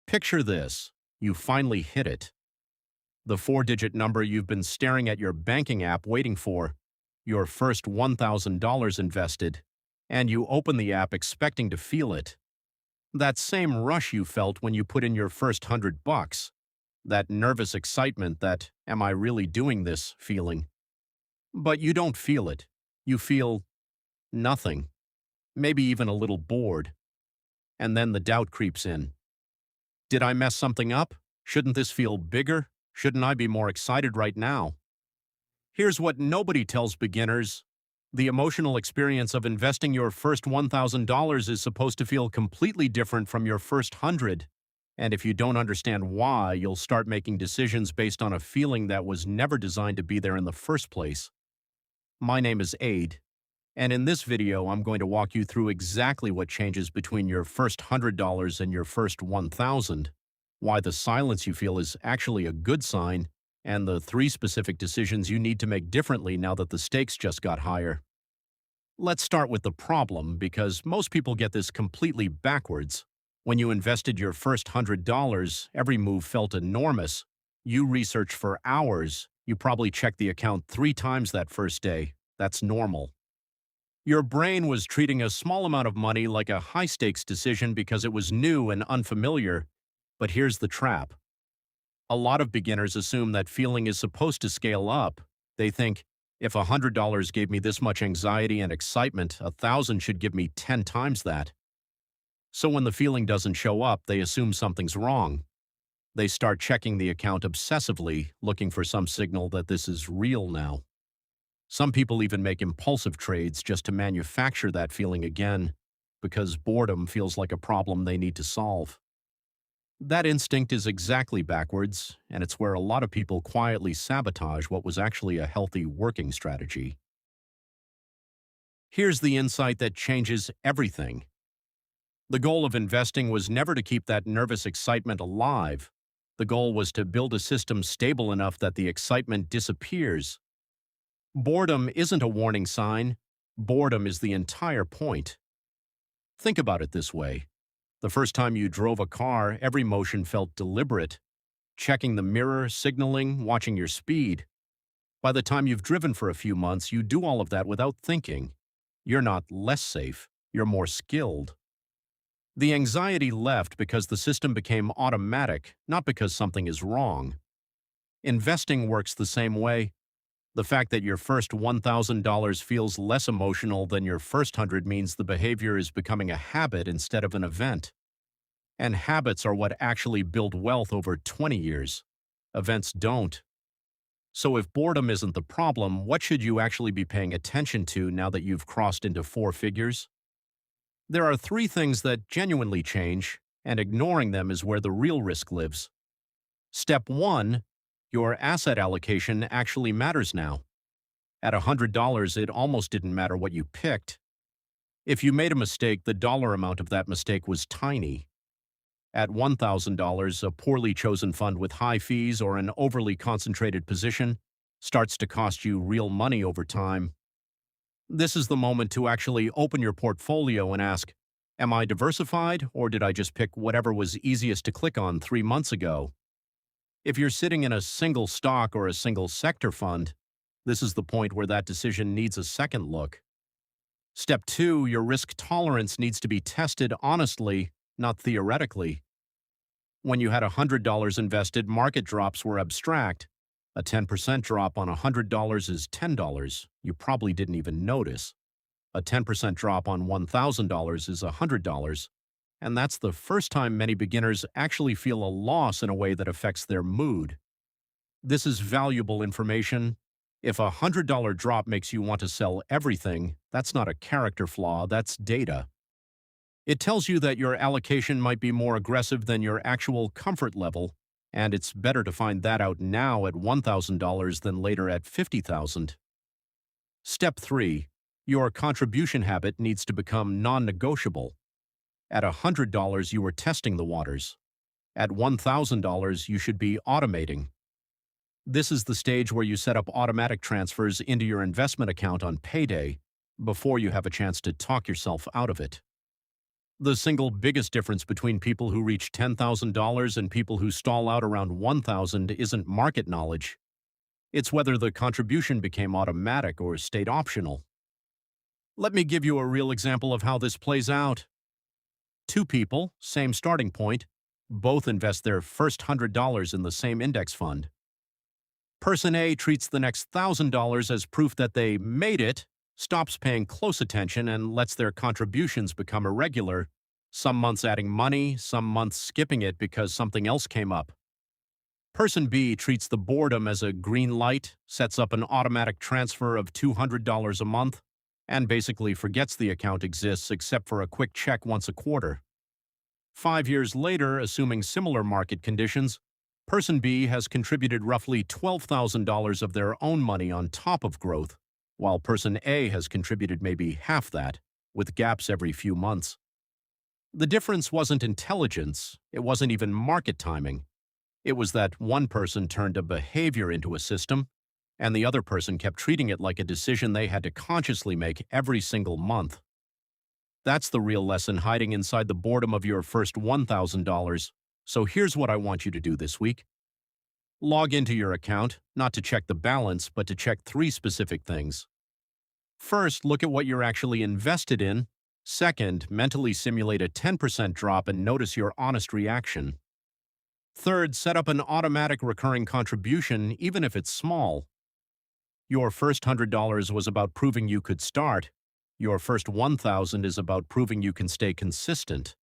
Picture this. You finally hit it. The four-digit number you've been staring at your banking app waiting for. Your first $1,000 invested. And you open the app expecting to feel it. That same rush you felt when you put in your first $100. That nervous excitement, that "am I really doing this" feeling. But you don't feel it. You feel nothing. Maybe even a little bored. And then the doubt creeps in. Did I mess something up? Shouldn't this feel bigger? Shouldn't I be more excited right now? Here's what nobody tells beginners. The emotional experience of investing your first $1,000 is supposed to feel completely different from your first 100. And if you don't understand why, you'll start making decisions based on a feeling that was never designed to be there in the first place. My name is Aid, and in this video I'm going to walk you through exactly what changes between your first $100 and your first $1,000, why the silence you feel is actually a good sign, and the 3 specific decisions you need to make differently now that the stakes just got higher. Let's start with the problem, because most people get this completely backwards. When you invested your first $100, every move felt enormous. You researched for hours. You probably checked the account 3 times that first day. That's normal. Your brain was treating a small amount of money like a high-stakes decision because it was new and unfamiliar. But here's the trap. A lot of beginners assume that feeling is supposed to scale up. They think, if $100 gave me this much anxiety and excitement, 1,000 should give me 10 times that. So when the feeling doesn't show up, they assume something's wrong. They start checking the account obsessively, looking for some signal that this is real now. Some people even make impulsive trades just to manufacture that feeling again, because boredom feels like a problem they need to solve. That instinct is exactly backwards, and it's where a lot of people quietly sabotage what was actually a healthy working strategy. Here's the insight that changes everything. The goal of investing was never to keep that nervous excitement alive. The goal was to build a system stable enough that the excitement disappears. Boredom isn't a warning sign. Boredom is the entire point. Think about it this way. The first time you drove a car, every motion felt deliberate. Checking the mirror, signaling, watching your speed. By the time you've driven for a few months, you do all of that without thinking. You're not less safe. You're more skilled. The anxiety left because the system became automatic, not because something is wrong. Investing works the same way. The fact that your first $1,000 feels less emotional than your first 100 means the behavior is becoming a habit instead of an event. And habits are what actually build wealth over 20 years. Events don't. So if boredom isn't the problem, what should you actually be paying attention to now that you've crossed into 4 figures? There are 3 things that genuinely change, and ignoring them is where the real risk lives. Step 1. Your asset allocation actually matters now. At $100, it almost didn't matter what you picked. If you made a mistake, the dollar amount of that mistake was tiny. At $1,000, a poorly chosen fund with high fees or an overly concentrated position starts to cost you real money over time. This is the moment to actually open your portfolio and ask, am I diversified, or did I just pick whatever was easiest to click on 3 months ago? If you're sitting in a single stock or a single sector fund, this is the point where that decision needs a second look. Step 2, your risk tolerance needs to be tested honestly, not theoretically. When you had $100 invested, market drops were abstract. A 10% drop on $100 is $10. You probably didn't even notice. A 10% drop on $1,000 is $100. And that's the first time many beginners actually feel a loss in a way that affects their mood. This is valuable information. If a $100 drop makes you want to sell everything, that's not a character flaw, that's data. It tells you that your allocation might be more aggressive than your actual comfort level, and it's better to find that out now at $1,000 than later at $50,000. Step 3. Your contribution habit needs to become non-negotiable. At $100, you were testing the waters. At $1,000, you should be automating. This is the stage where you set up automatic transfers into your investment account on payday before you have a chance to talk yourself out of it. The single biggest difference between people who reach $10,000 and people who stall out around 1,000 isn't market knowledge. It's whether the contribution became automatic or stayed optional. Let me give you a real example of how this plays out. Two people, same starting point, both invest their first $100 in the same index fund. Person A treats the next $1,000 as proof that they made it, stops paying close attention, and lets their contributions become irregular, some months adding money, some months skipping it because something else came up. Person B treats the boredom as a green light, sets up an automatic transfer of $200 a month, and basically forgets the account exists except for a quick check once a quarter. 5 years later, assuming similar market conditions, Person B has contributed roughly $12,000 of their own money on top of growth, while Person A has contributed maybe half that, with gaps every few months. The difference wasn't intelligence, it wasn't even market timing. It was that one person turned a behavior into a system, and the other person kept treating it like a decision they had to consciously make every single month. That's the real lesson hiding inside the boredom of your first $1,000. So here's what I want you to do this week. Log into your account, not to check the balance, but to check 3 specific things. First, look at what you're actually invested in. Second, mentally simulate a 10% drop and notice your honest reaction. Third, set up an automatic recurring contribution, even if it's small. Your first $100 was about proving you could start. Your first $1,000 is about proving you can stay consistent.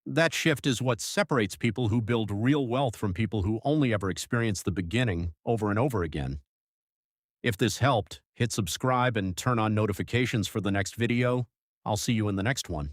That shift is what separates people who build real wealth from people who only ever experience the beginning over and over again. If this helped, hit subscribe and turn on notifications for the next video. I'll see you in the next one.